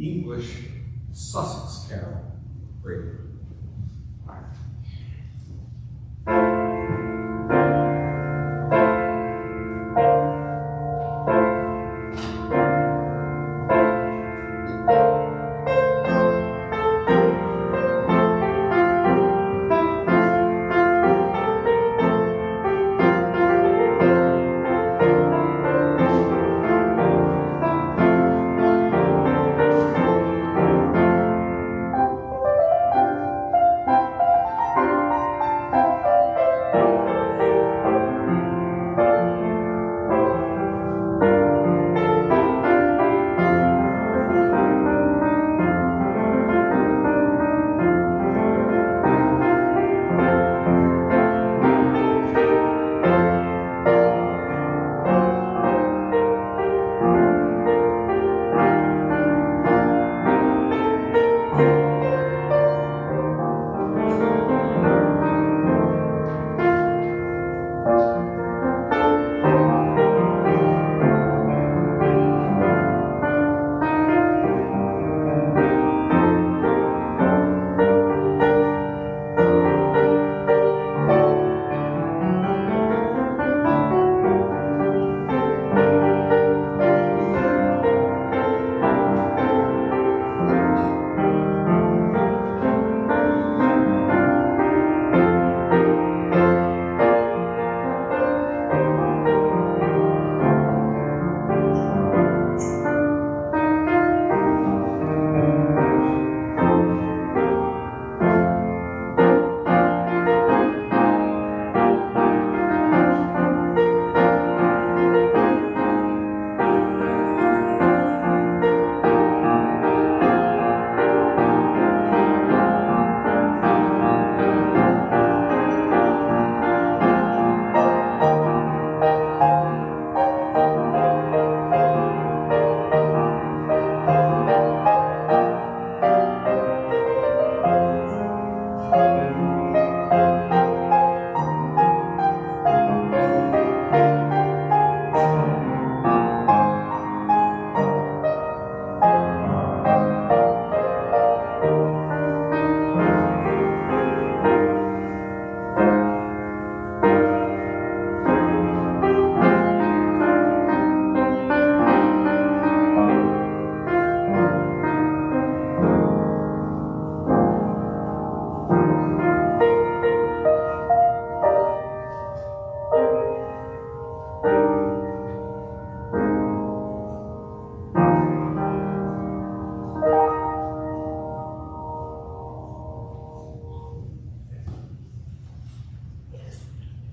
English Sussex Carol. Great.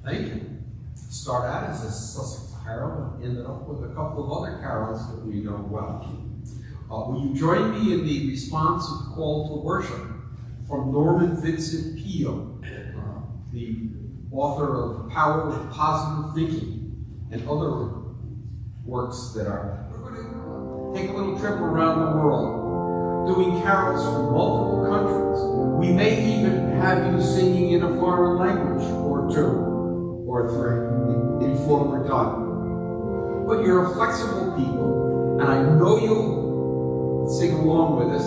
Thank you. Start out as a Sussex carol and ended up with a couple of other carols that we know well. Will you join me in the responsive call to worship from Norman Vincent Peale, the author of The Power of Positive Thinking and other works that are. We're going to take a little trip around the world, doing carols from multiple countries. We may even have you singing in a foreign language or two or three before we're done. But you're a flexible people, and I know you'll sing along with us.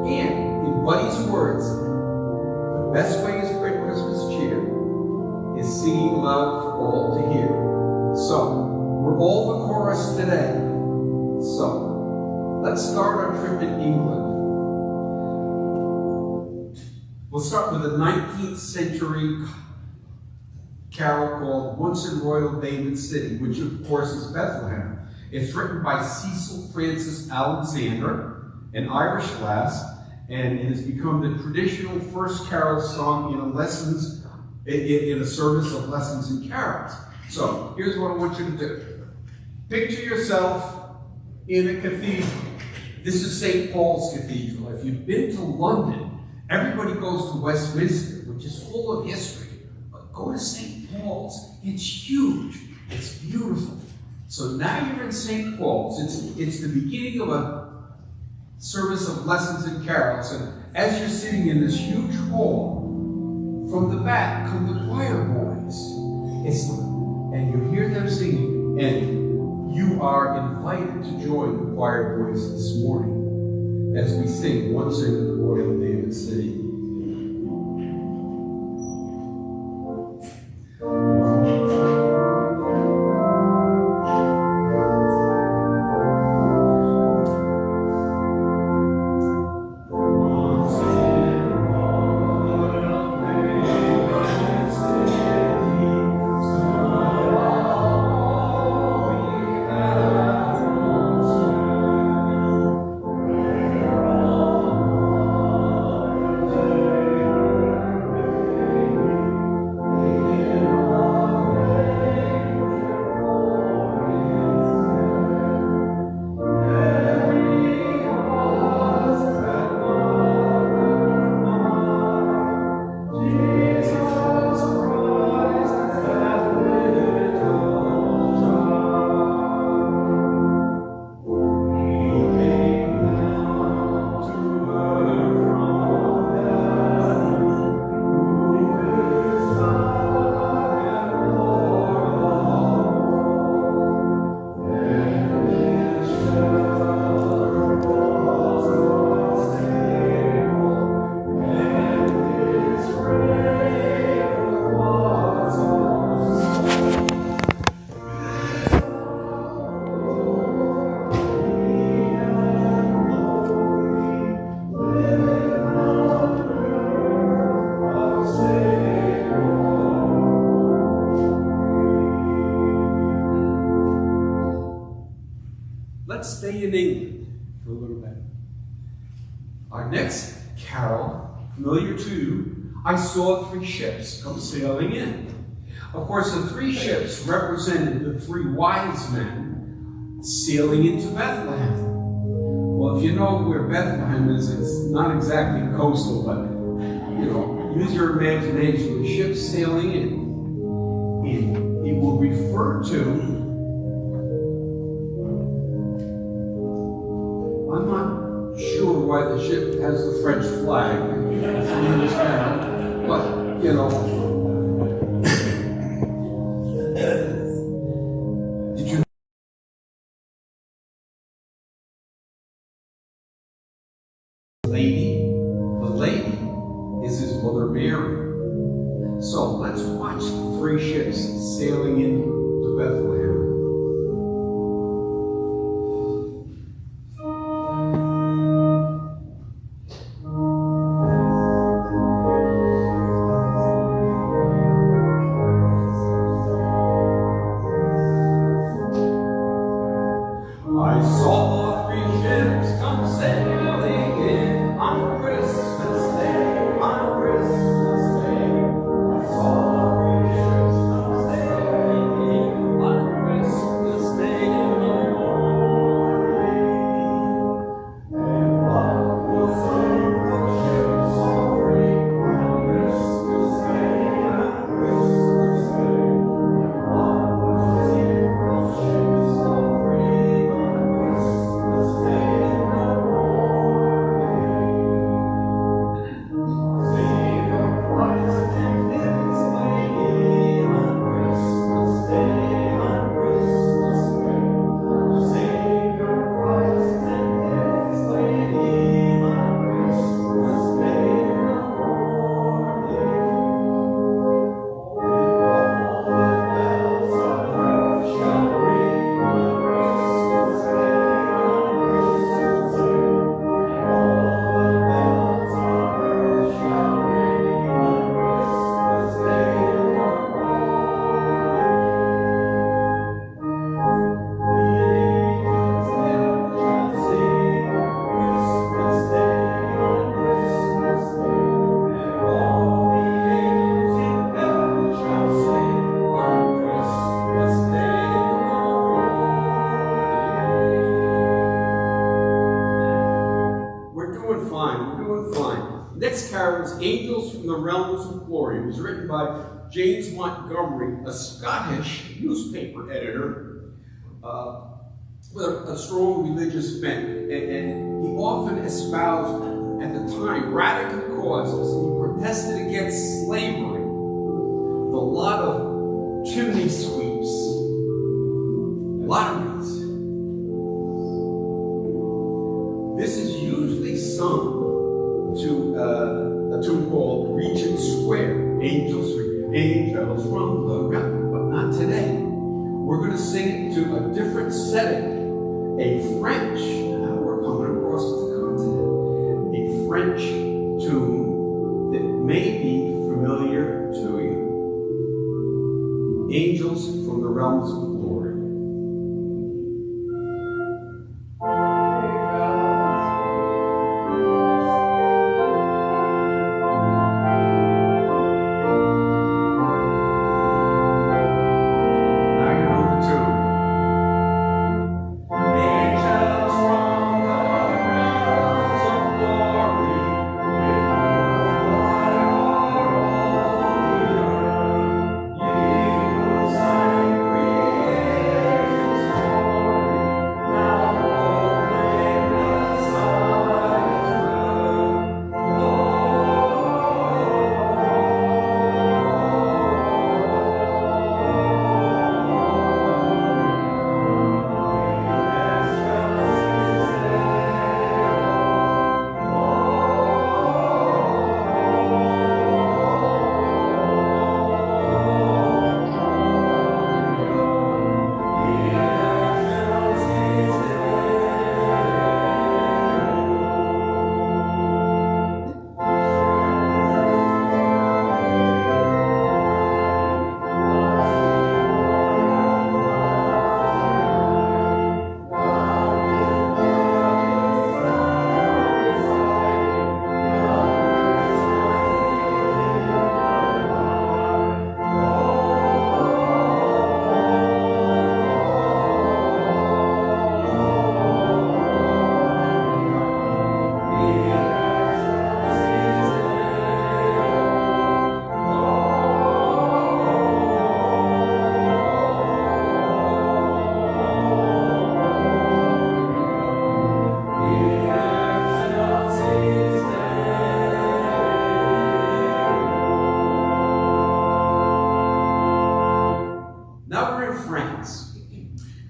And in Buddy's words, the best way to spread Christmas cheer is singing loud for all to hear. So, we're all the chorus today. So, let's start our trip in England. We'll start with a 19th century carol called Once in Royal David City, which of course is Bethlehem. It's written by Cecil Frances Alexander, an Irish lass, and it has become the traditional first carol sung in a service of lessons and carols. So here's what I want you to do. Picture yourself in a cathedral. This is St. Paul's Cathedral. If you've been to London, everybody goes to Westminster, which is full of history. But go to St. Paul's. It's huge. It's beautiful. So now you're in St. Paul's. It's the beginning of a service of lessons and carols. And as you're sitting in this huge hall, from the back come the choir boys. And you hear them singing. And you are invited to join the choir boys this morning. as we sing Once in Royal David City. Let's stay in England for a little bit. Our next carol, familiar to you, I saw three ships come sailing in. Of course, the three ships represented the three wise men sailing into Bethlehem. Well, if you know where Bethlehem is, it's not exactly coastal, but, use your imagination. The ship's sailing in. It will refer to, I'm not sure why the ship has the French flag in this carol, but, did you know the lady is his mother Mary? So let's watch the three ships sailing into Bethlehem. I saw three ships come sailing in on Christmas Day, on Christmas Day. I saw three ships come sailing in on Christmas Day in the morning. And what will sing the ships all three on Christmas Day, on Christmas Day? And what will sing the ships all three on Christmas Day in the morning? Savior Christ and His Lady on Christmas Day, on Christmas Day. Savior Christ and His Lady on Christmas Day in the morning. All the bells on earth shall ring on Christmas Day, on Christmas Day. All the bells on earth shall ring on Christmas Day in the morning. The angels then shall sing on Christmas Day, on Christmas Day. And all the angels in heaven shall sing on Christmas Day in the morning. We're doing fine. We're doing fine. Next carol is Angels from the Realms of Glory. It was written by James Montgomery, a Scottish newspaper editor with a strong religious bent. And he often espoused, at the time, radical causes. He protested against slavery, the lot of chimney sweeps, lotteries. This is usually sung to a tune called Regent Square, Angels from the Realm, but not today. We're going to sing it to a different setting, a French, now we're coming across the continent, a French tune that may be familiar to you. Angels from the Realms of Glory.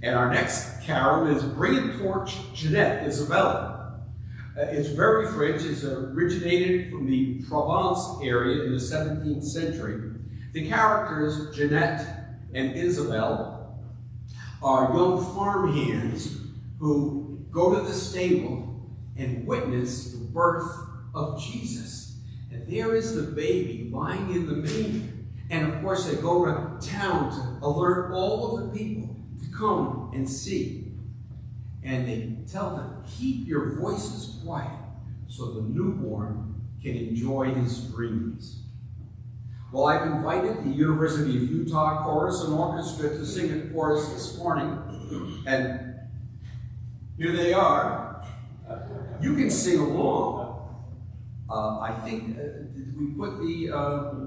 And our next carol is Bring a Torch, Jeanette, Isabella. It's very French. It's originated from the Provence area in the 17th century. The characters, Jeanette and Isabel, are young farmhands who go to the stable and witness the birth of Jesus. And there is the baby lying in the manger. And of course, they go to town to alert all of the people to come and see. And they tell them, keep your voices quiet so the newborn can enjoy his dreams. Well, I've invited the University of Utah Chorus and Orchestra to sing it for us this morning. And here they are. You can sing along. I think, did we put the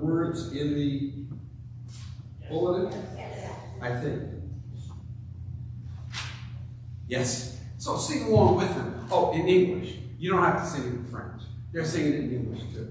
words in the bulletin? I think. Yes. So sing along with them. Oh, in English. You don't have to sing it in French. They're singing it in English too.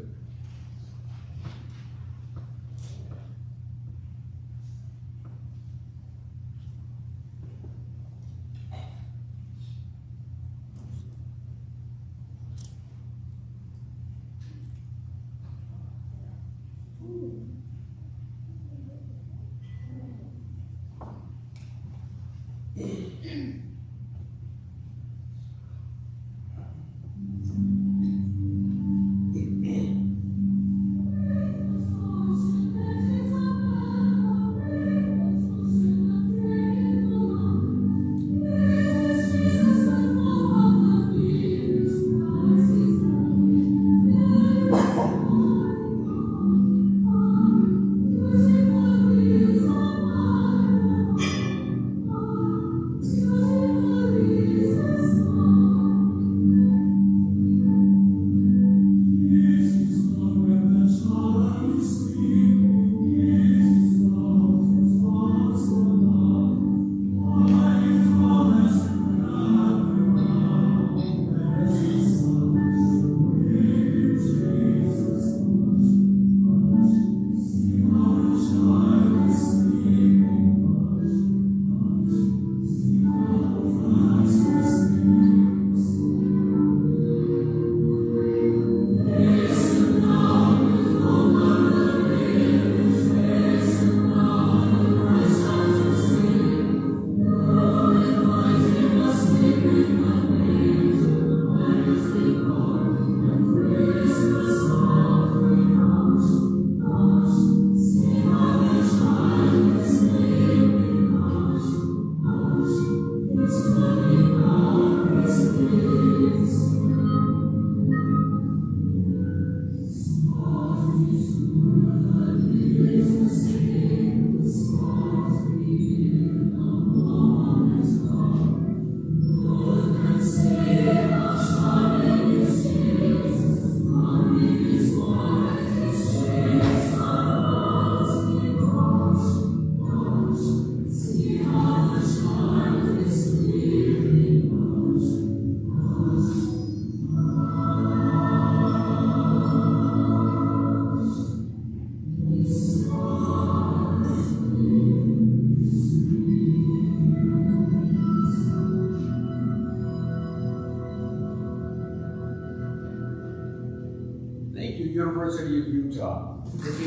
Thank you, University of Utah. Thank you.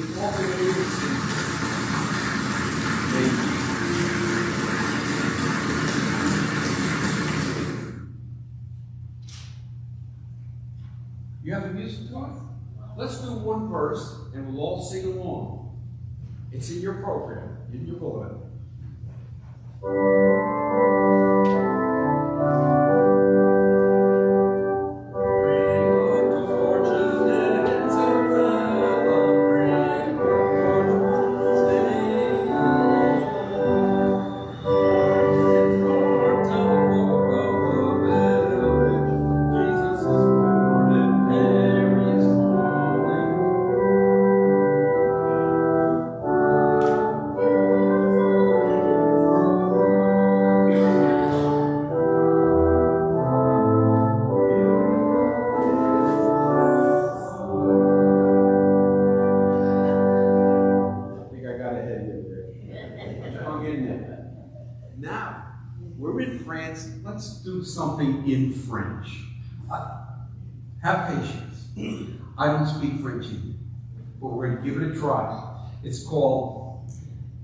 You have a music talk? Let's do one verse and we'll all sing along. It's in your program, in your bulletin. Now, we're in France. Let's do something in French. Have patience. I don't speak French either, but we're going to give it a try. It's called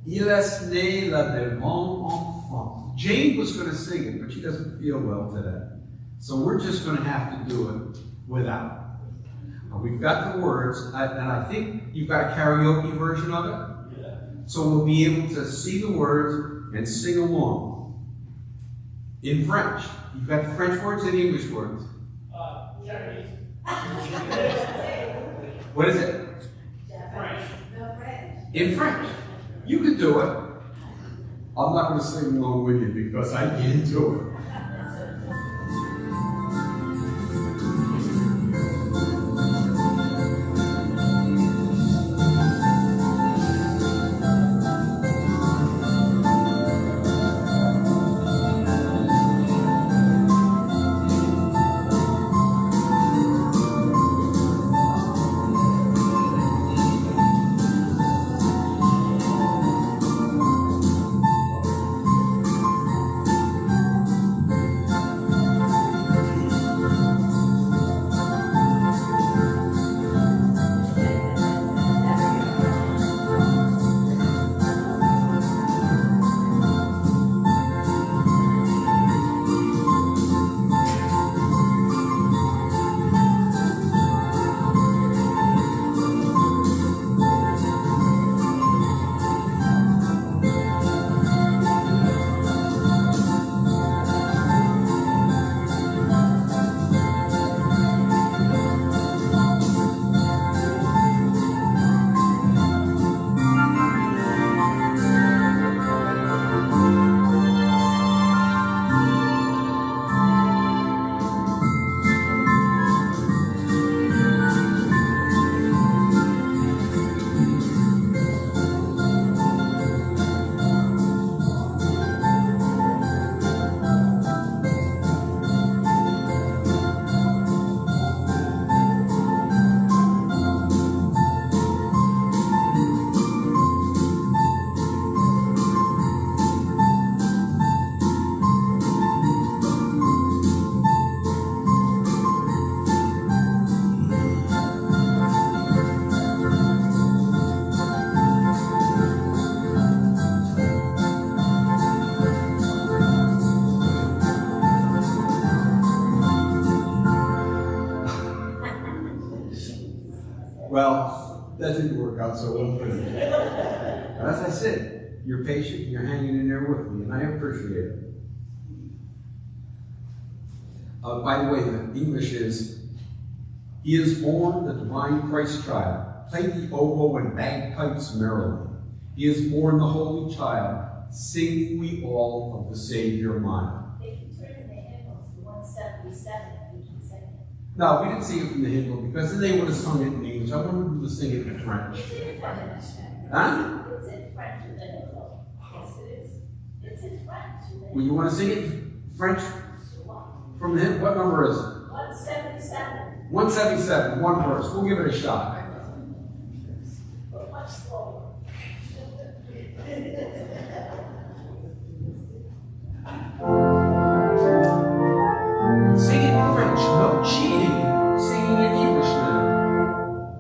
Il est né le devant enfant. Jane was going to sing it, but she doesn't feel well today. So we're just going to have to do it without. We've got the words, and I think you've got a karaoke version of it. Yeah. So we'll be able to see the words and sing along. In French. You've got French words and English words. Chinese. What is it? French. In French. You can do it. I'm not going to sing along with you because I can't do it. Well, that didn't work out so well. But as I said, you're patient, you're hanging in there with me, and I appreciate it. By the way, the English is, He is born, the divine Christ child. Play the oboe and bagpipes merrily. He is born, the holy child. Sing we all of the Savior mild. They can turn in the hymnals to 177 and we can sing it. No, we didn't sing it from the hymnal because then they would have sung it in English. I wanted them to sing it in French. It's in French. Huh? It's in French in the hymnal. Yes, it is. It's in French in the hymnal. Well, you want to sing it French from the hymn? What number is it? 177. 177, one verse. We'll give it a shot. But much slower. Sing it in French. No cheating. Singing in English now.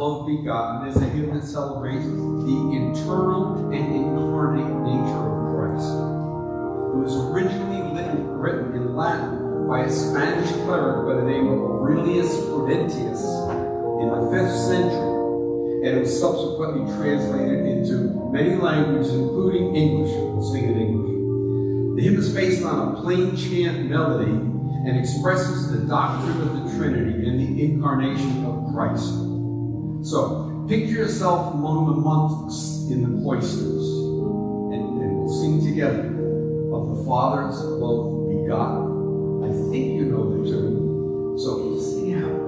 love begotten is a hymn that celebrates the internal and incarnate nature of Christ. It was originally written in Latin by a Spanish cleric by the name of Aurelius Prudentius in the 5th century, and it was subsequently translated into many languages, including English. We'll sing in English. The hymn is based on a plain chant melody and expresses the doctrine of the Trinity and the incarnation of Christ. So, picture yourself among the monks in the cloisters, and we'll sing together of the Father's love begotten. I think you know the tune, so sing out.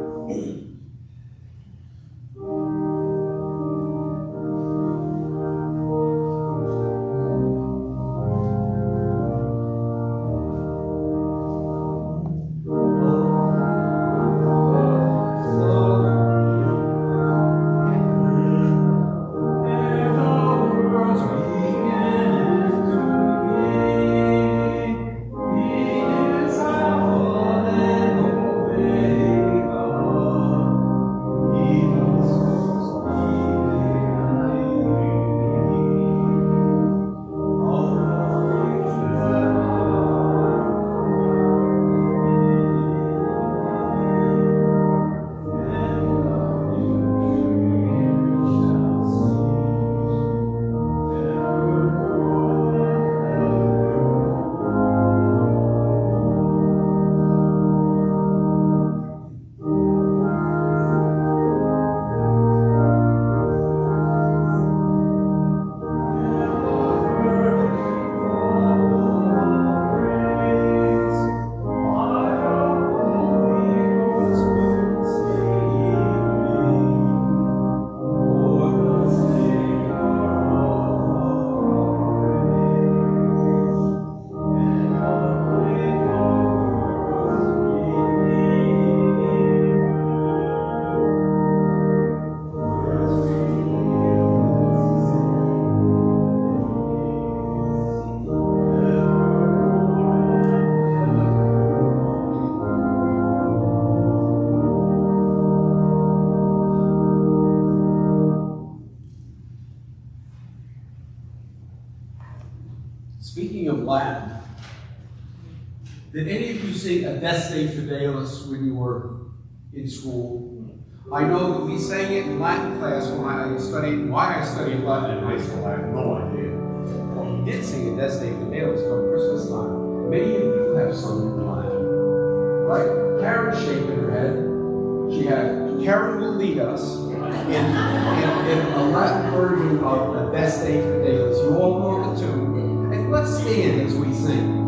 Speaking of Latin, did any of you sing Adeste Fidelis when you were in school? I know that we sang it in Latin class when I studied, why I studied Latin in high school, I have no idea. Well, we did sing Adeste Fidelis for Christmas time. Many of you have sung it in Latin. Right? Karen's shaking her head. Karen will lead us in a Latin version of Adeste Fidelis. You all know the tune. And let's stand as we sing.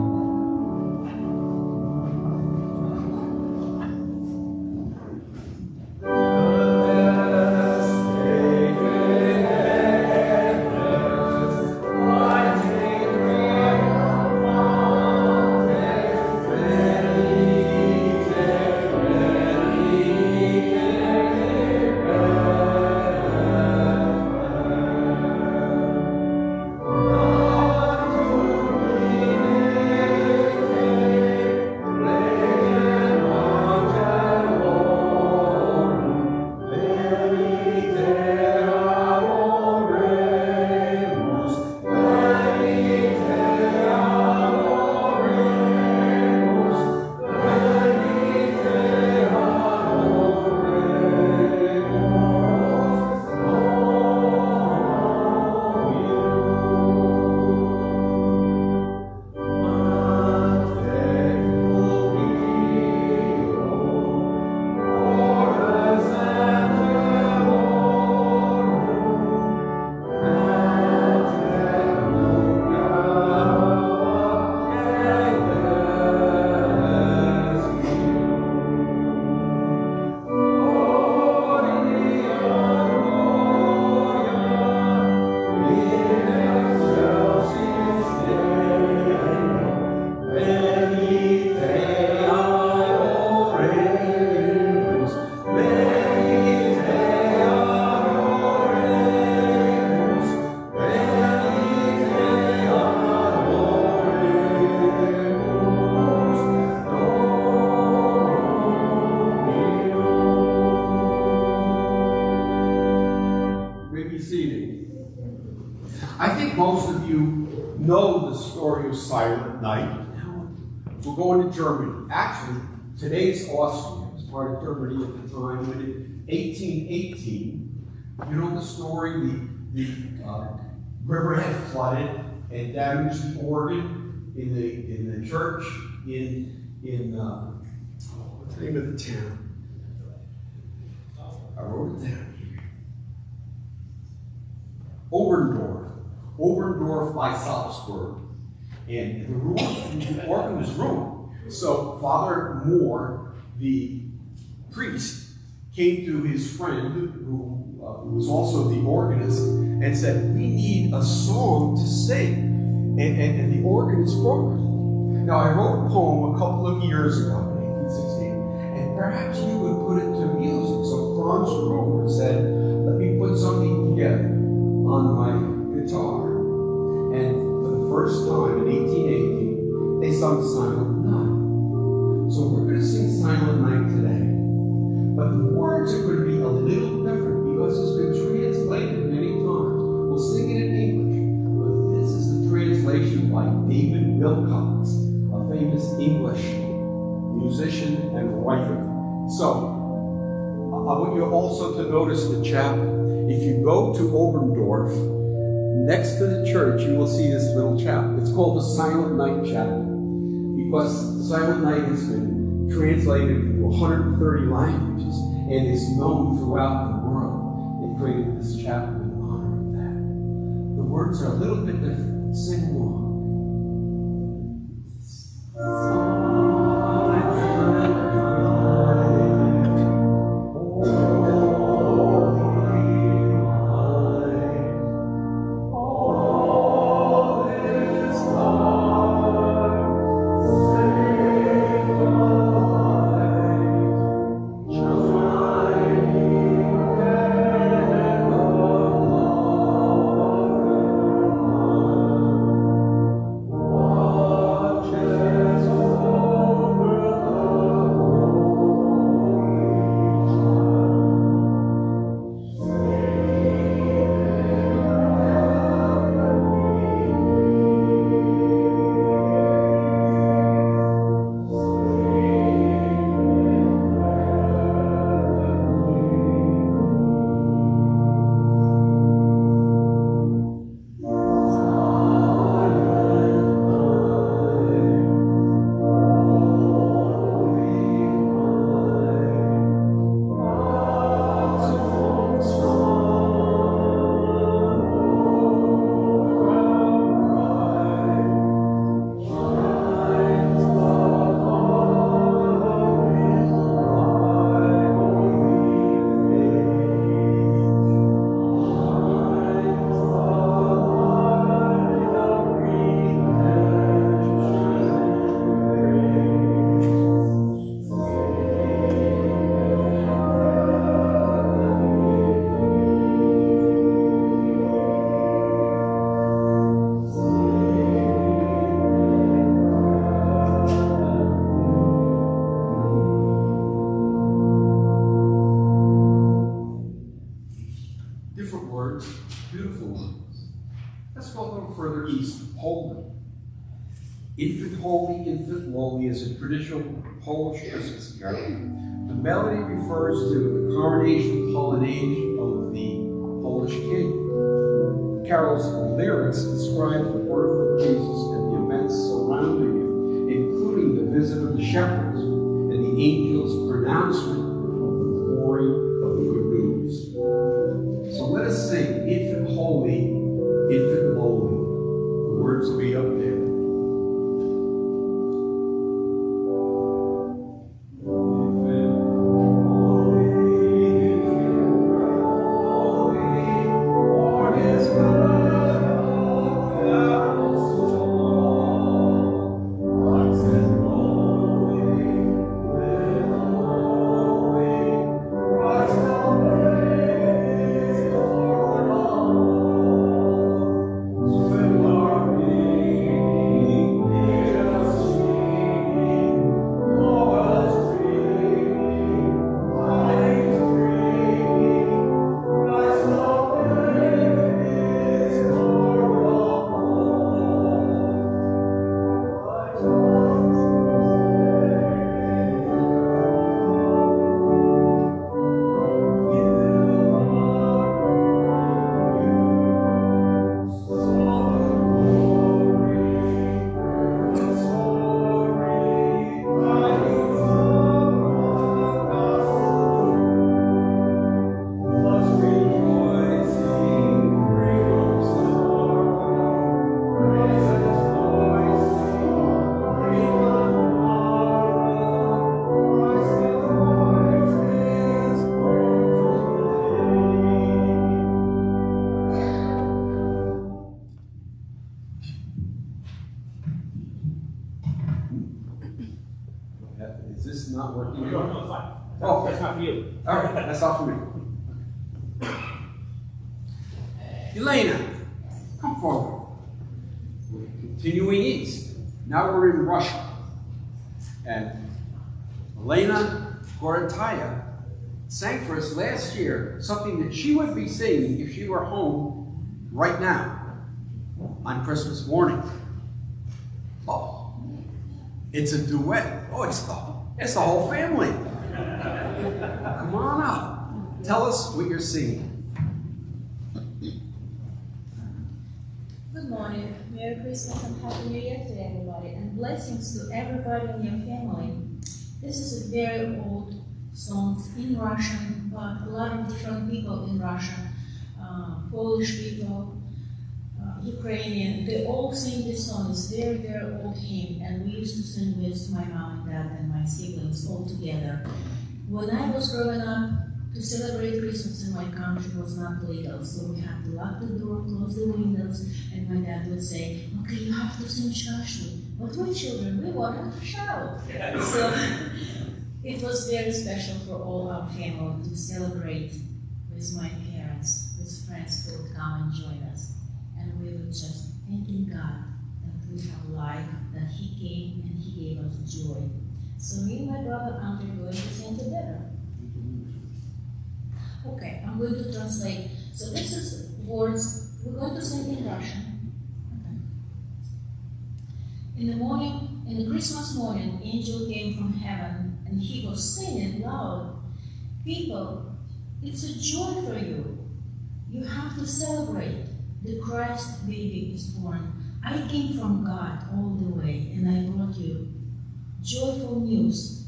may be seated. I think most of you know the story of Silent Night. We're going to Germany. Actually, today's Austria. It was part of Germany at the time. But in 1818, you know the story? The river had flooded and damaged the organ in the church in what's the name of the town? I wrote it down here. Oberndorf by Salzburg. And the organ was ruined. So Father Moore, the priest, came to his friend, who was also the organist, and said, "We need a song to sing, and the organ is broken." Now, I wrote a poem a couple of years ago, in 1816, and perhaps we would put it to music. So Franz Gruber said, "Let me put something together on my guitar." And for the first time in 1818, they sung Silent Night. So we're going to sing Silent Night today. But the words are going to be a little different because it's been translated many times. We'll sing it in English, but this is the translation by David Wilcox, a famous English musician and writer. So, I want you also to notice the chapel. If you go to Oberndorf, next to the church, you will see this little chapel. It's called the Silent Night Chapel because Silent Night has been translated into 130 languages and is known throughout the world. They created this chapel in honor of that. The words are a little bit different. Sing along. Infant Holy, Infant Lowly is a traditional Polish Christmas carol. The melody refers to the coronation pollinage of the Polish king. The carol's lyrics describe the birth of Jesus and the events surrounding him, including the visit of the shepherds and the angel's pronouncement of the glory of the good news. So let us sing Infant Holy, Infant Lowly. The words will be up there. not working? No, fine. Oh. That's not for you. All right, that's all for me. Elena, come forward. We're continuing east. Now we're in Russia. And Elena Gorotaya sang for us last year something that she would be singing if she were home right now on Christmas morning. Oh, it's a duet. Oh, it's the whole family. Come on up. Tell us what you're singing. Good morning, Merry Christmas and Happy New Year to everybody, and blessings to everybody in your family. This is a very old song in Russian, but a lot of different people in Russia, Polish people, Ukrainian, they all sing this song. It's a very, very old hymn, and we used to sing with my mom and dad and my siblings all together. When I was growing up, to celebrate Christmas in my country was not legal, so we had to lock the door, close the windows, and my dad would say, okay, you have to sing Shashli. But we children, we wanted to shout. So it was very special for all our family to celebrate with my parents, with friends who would come and join us. And we would just thanking God that we have life, that He came and He gave us joy. So me and my brother Andre are going to sing together. Okay, I'm going to translate. So this is words, we're going to sing in Russian. Okay. In the morning, in the Christmas morning, angel came from heaven and he was singing loud. People, it's a joy for you. You have to celebrate. The Christ baby is born. I came from God all the way and I brought you joyful news.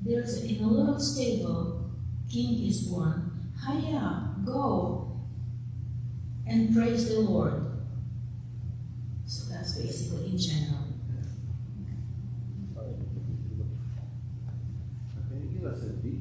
There's in a little stable, king is born. Hurry up, go and praise the Lord. So that's basically in general. Can you give us a beat?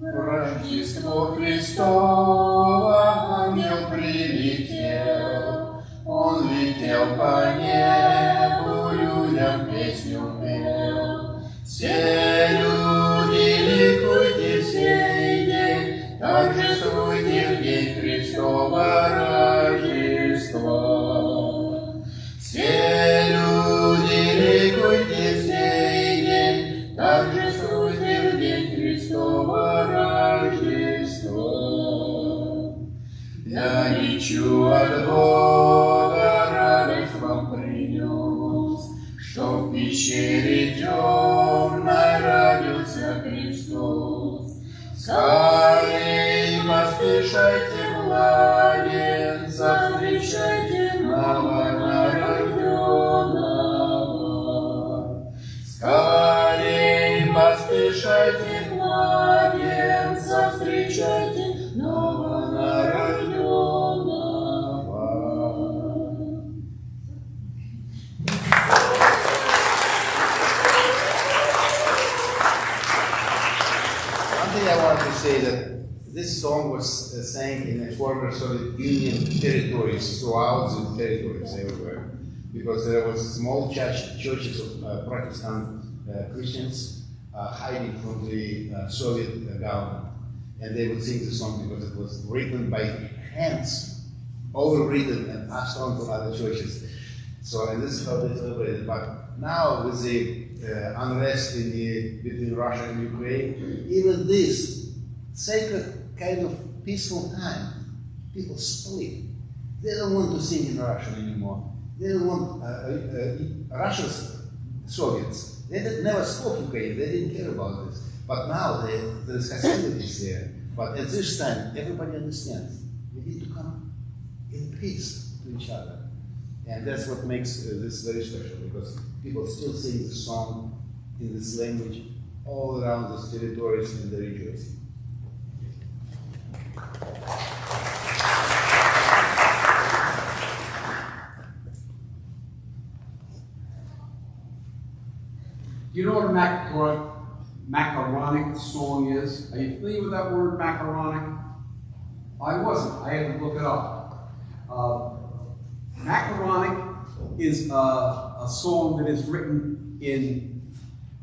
Рождество Христово, ангел прилетел, он летел по небу, людям песню пел. Все люди ликуйте в сей день, торжествуйте в день Христова Рождества. Все люди ликуйте в сей день, торжествуйте в день Христова Рождества. Я лечу от Бога, радость вам принес, что в пещере темной родился Христос. Скорей поспешайте, младенца, встречайте новорожденного. Скорей поспешайте, младенца, встречайте новорожденного. One thing I want to say that this song was sang in the former Soviet Union territories, throughout the territories everywhere, because there was small churches of Protestant Christians hiding from the Soviet government, and they would sing the song because it was written by hands, overwritten and passed on to other churches. So, and this is how they celebrated. But now with the unrest between Russia and Ukraine, even this sacred kind of peaceful time, people split. They don't want to sing in Russian anymore. They don't want Russia's Soviets. They never spoke Ukrainian. They didn't care about this. But now there's hostilities there. But at this time, everybody understands. We need to come in peace to each other. And that's what makes this very special, because people still sing the song in this language all around these territories, and they're rejoicing. You know what a macaronic song is. Are you familiar with that word, macaronic? I wasn't. I had to look it up. Macaronic is a song that is written in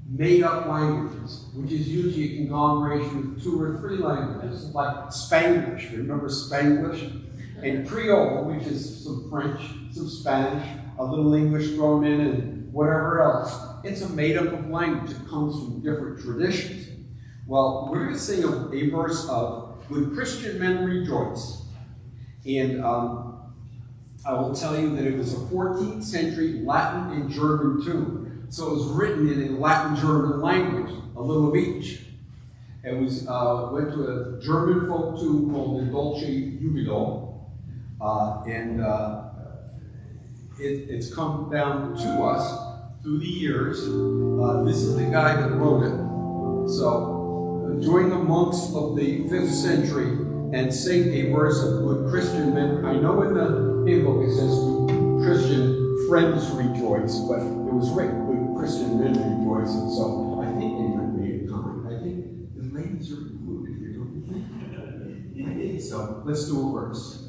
made-up languages, which is usually a conglomeration of 2 or 3 languages, like Spanglish. Remember Spanglish? And Creole, which is some French, some Spanish, a little English thrown in, and whatever else. It's a made-up language. It comes from different traditions. Well, we're going to sing a verse of "Good Christian Men Rejoice." And I will tell you that it was a 14th century Latin and German tune. So it was written in a Latin-German language, a little of each. It was went to a German folk tune called the Dolce Jubilo. It's come down to us through the years. This is the guy that wrote it. So join the monks of the 5th century and sing a verse of "Good Christian Men." I know in the hymn book it says "Christian Friends Rejoice," but it was written "Good Christian Men Rejoice," and so I think they made it kind. I think the ladies are included here, don't you think? I think so. Let's do a verse.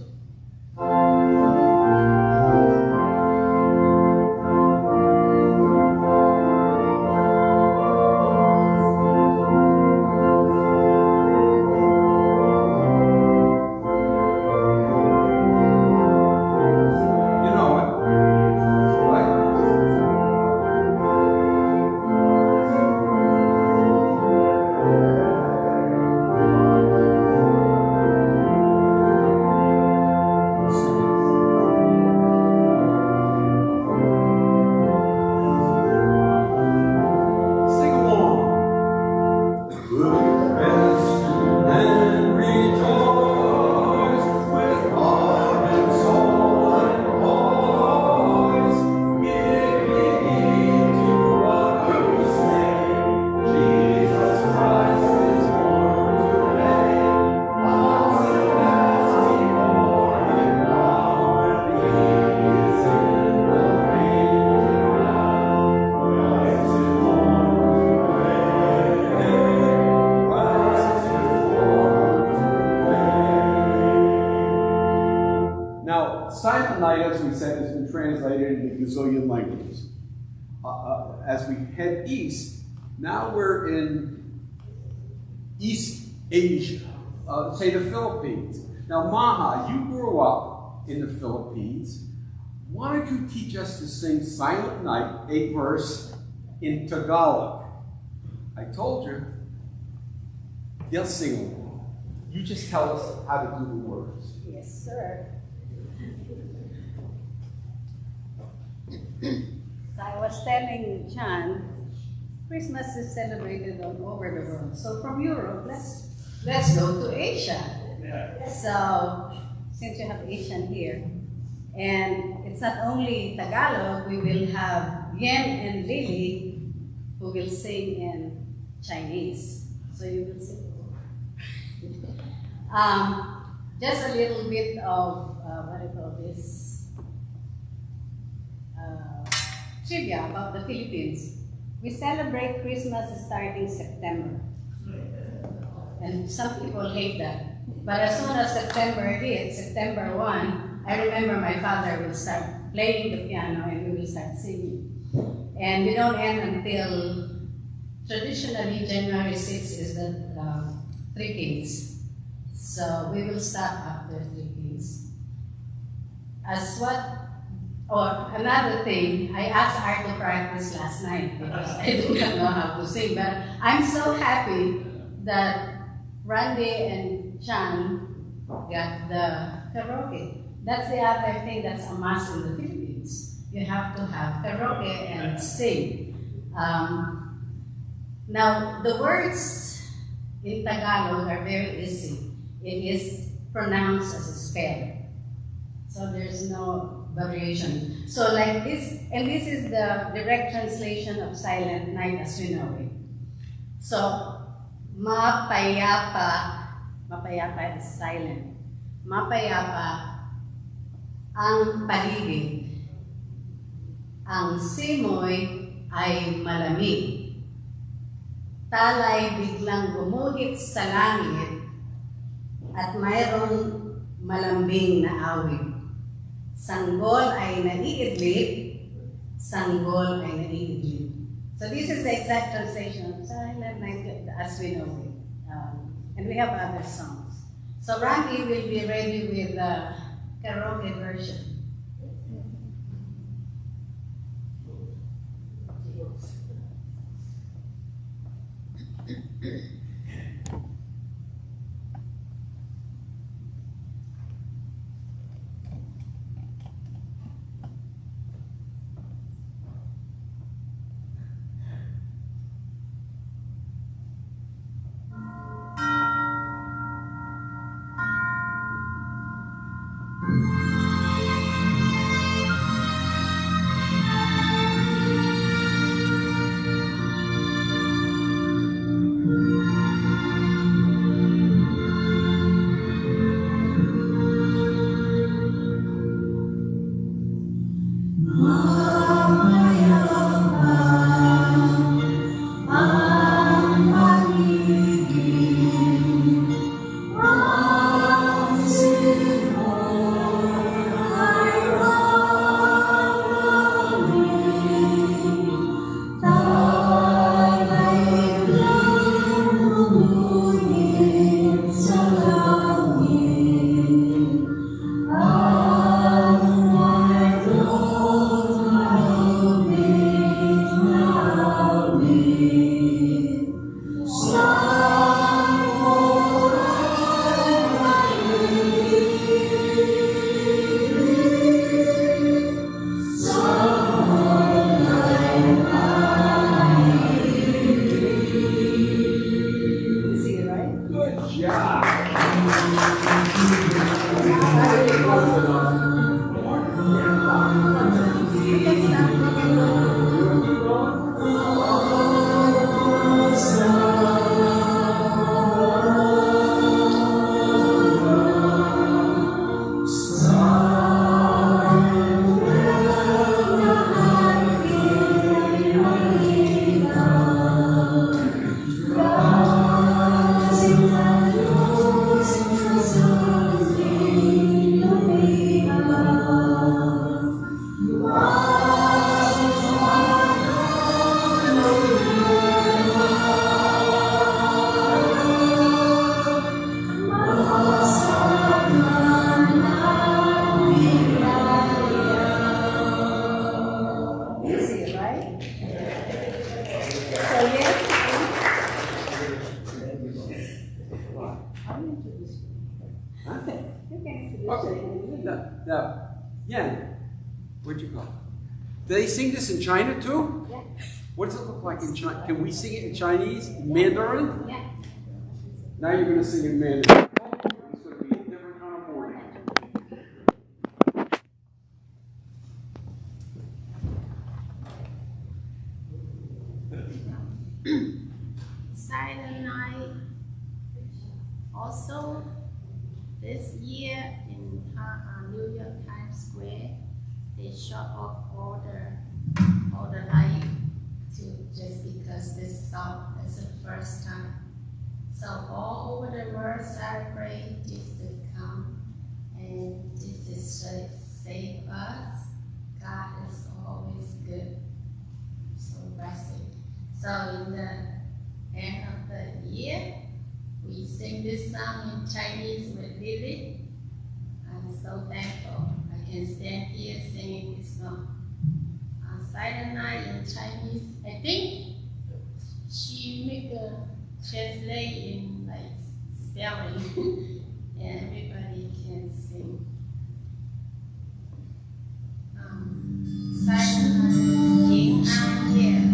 Silent Night, as we said, has been translated into gazillion languages. As we head east, now we're in East Asia, say the Philippines. Now, Maha, you grew up in the Philippines. Why don't you teach us to sing Silent Night, a verse in Tagalog? I told you, they'll sing along. You just tell us how to do the words. Yes, sir. So I was telling John, Christmas is celebrated all over the world. So from Europe, let's go to Asia. So since you have Asian here, and it's not only Tagalog, we will have Yen and Lily who will sing in Chinese. So you will sing. Just a little bit of what do you call this? Trivia about the Philippines. We celebrate Christmas starting September. And some people hate that. But as soon as September hits, September 1, I remember my father will start playing the piano and we will start singing. And we don't end until, traditionally, January 6th is the Three Kings. So we will stop after Three Kings. Another thing, I asked Art to practice last night because I do not know how to sing, but I'm so happy that Randy and John got the karaoke. That's the other thing that's a must in the Philippines. You have to have karaoke and sing. Now, the words in Tagalog are very easy. It is pronounced as a spell. So there's no variation. So like this, and this is the direct translation of Silent Night as we know it. So, mapayapa is silent. Mapayapa ang paligid. Ang simoy ay malamig. talay biglang gumuhit sa langit at mayroong malambing na awit. Sanggol ay naiidlip, sanggol ay naiidlip. So this is the exact translation of Silent Night as we know it. And we have other songs. So Randy will be ready with the karaoke version. Yen, where'd you go? Do they sing this in China too? Yeah. What does it look like in China? Can we sing it in Chinese? Mandarin? Yeah. Now you're going to sing in Mandarin. It's going to be a different kind of morning. Silent Night. Also, this year in New York Times Square, they shut off all the light to just because this song is the first time. So all over the world celebrate Jesus come, and Jesus should save us. God is always good. So blessed. So in the end of the year, we sing this song in Chinese with Lily. I'm so thankful I can stand here singing this song. On Silent Night in Chinese, I think she make a translate in like spelling and everybody can sing. Silent Night in An Ye.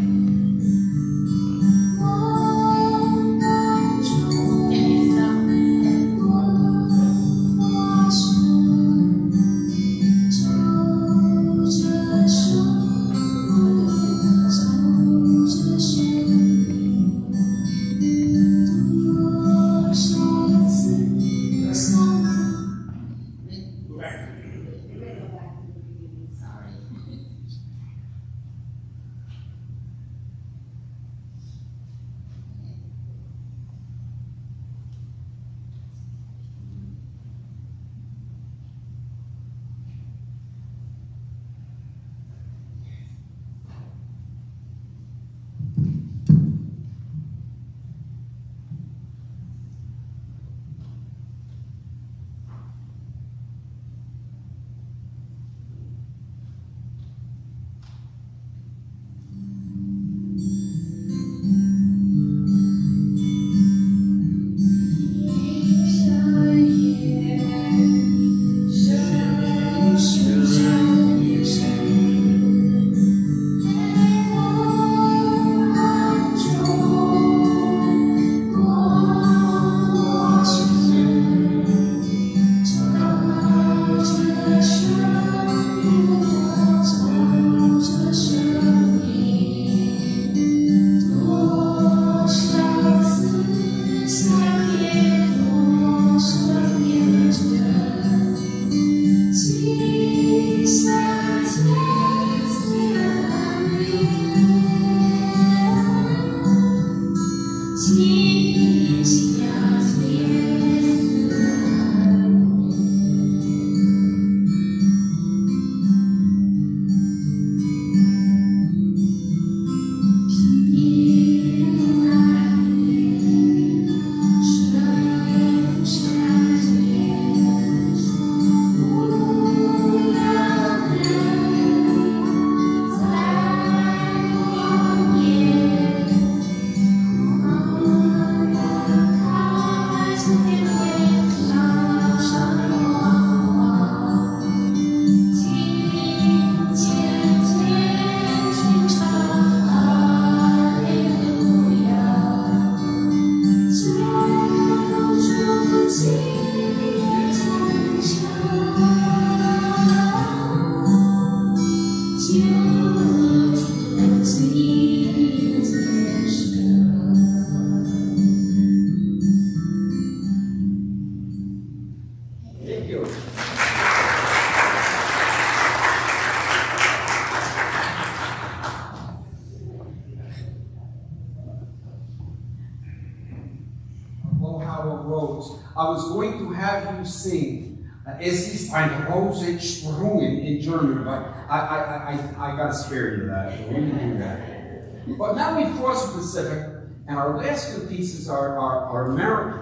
I was going to have you sing Es ist ein Rose entsprungen in German, but I got to spare you that. We can do that. But now we've crossed the Pacific, and our last two pieces are American.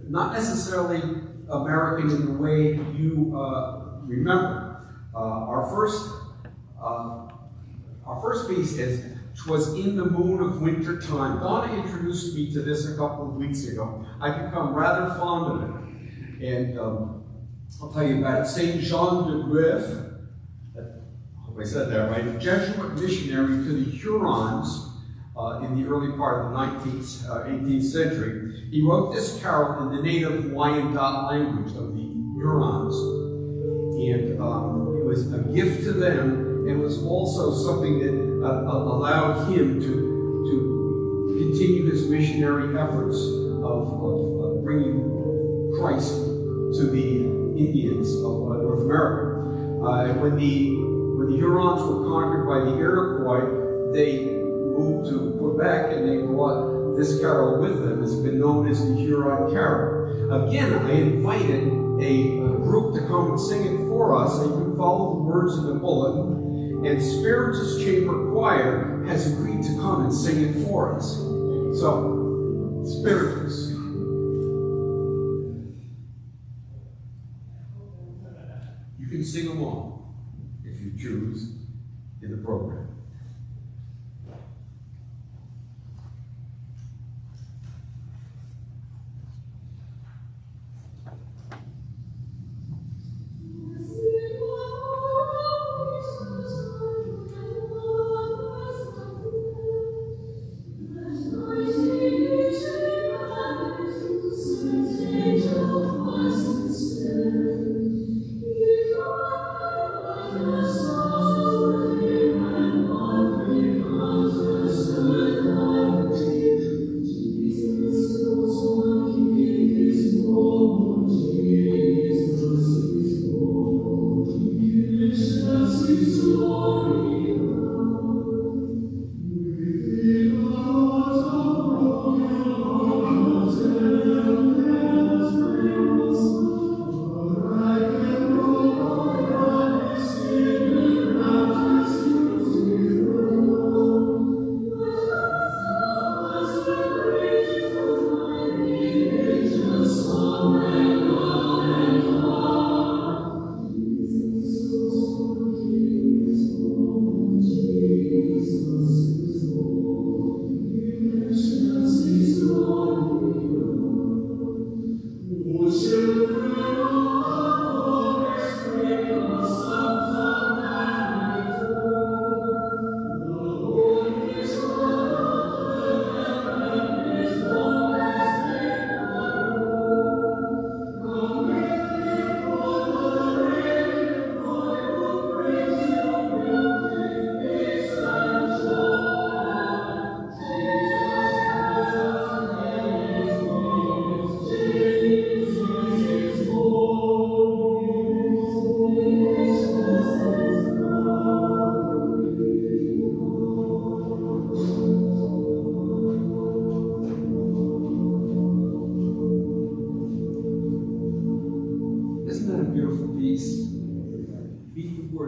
Not necessarily American in the way you remember. Our first piece is "'Twas in the Moon of Winter Time." Donna introduced me to this a couple of weeks ago. I've become rather fond of it. And I'll tell you about it. St. Jean de Greff, I hope I said that right, a Jesuit missionary to the Hurons in the early part of the 18th century. He wrote this carol in the native Hawaiian language of the Hurons. And it was a gift to them, and was also something that allowed him to continue his missionary efforts of bringing Christ to the Indians of North America. When the Hurons were conquered by the Iroquois, they moved to Quebec, and they brought this carol with them. It's been known as the Huron Carol. Again, I invited a group to come and sing it for us. You can follow the words in the bulletin. And Spiritus Chamber Choir has agreed to come and sing it for us. So, Spiritus. You can sing along, if you choose, in the program.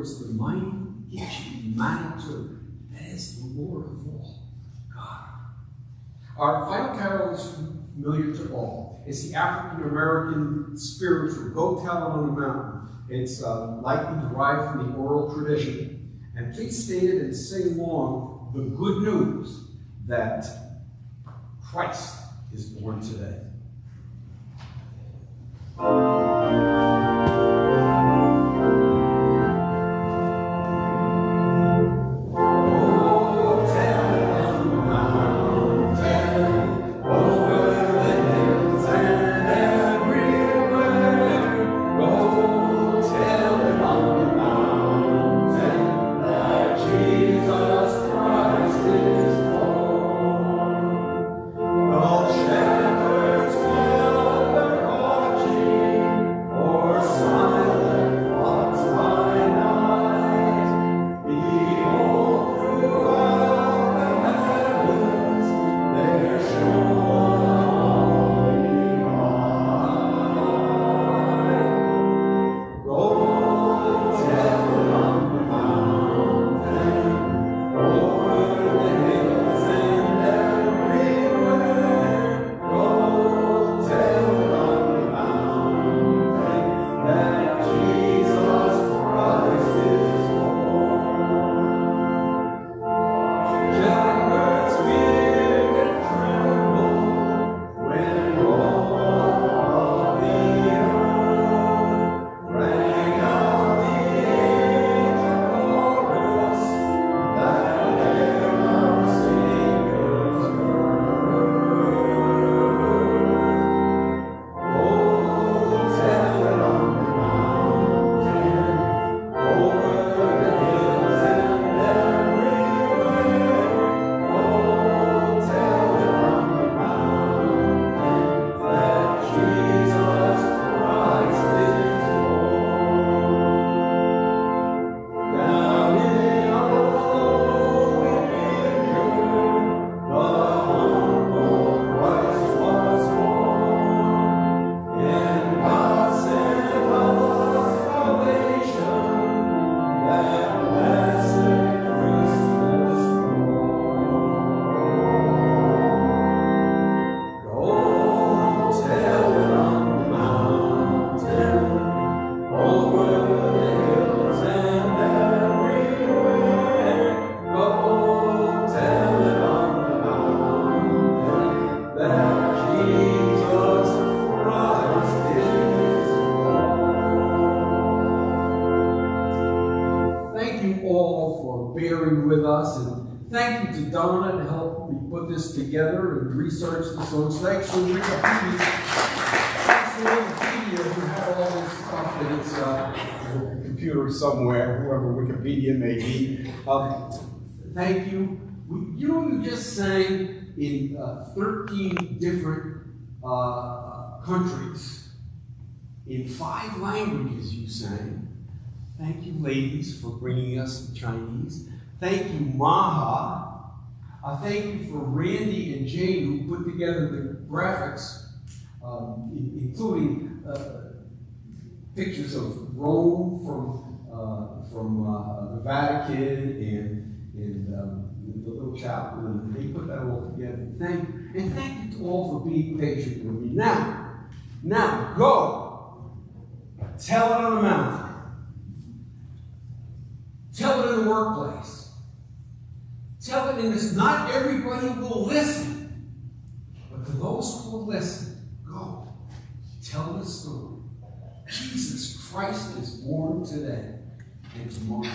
The mighty Egyptian Manitou, as the Lord of all, God. Our final carol is familiar to all. It's the African American spiritual, Go Tell It on the Mountain. It's likely derived from the oral tradition. And please state it and sing along the good news that Christ is born today. All shepherds fill their watching all for bearing with us, and thank you to Donna to help me put this together and research the songs. Thanks to Wikipedia. Thanks to Wikipedia who had all this stuff in its computer somewhere, whoever Wikipedia may be. Thank you. You just sang in 13 different countries. In 5 languages you sang. Thank you, ladies, for bringing us the Chinese. Thank you, Maha. Thank you for Randy and Jane who put together the graphics, including pictures of Rome from the Vatican and the little chapel, and they put that all together. Thank you to all for being patient with me. Now, go. Tell it on the mountain. Tell it in the workplace. Tell it in this. Not everybody will listen, but to those who will listen, go. Tell the story. Jesus Christ is born today and tomorrow.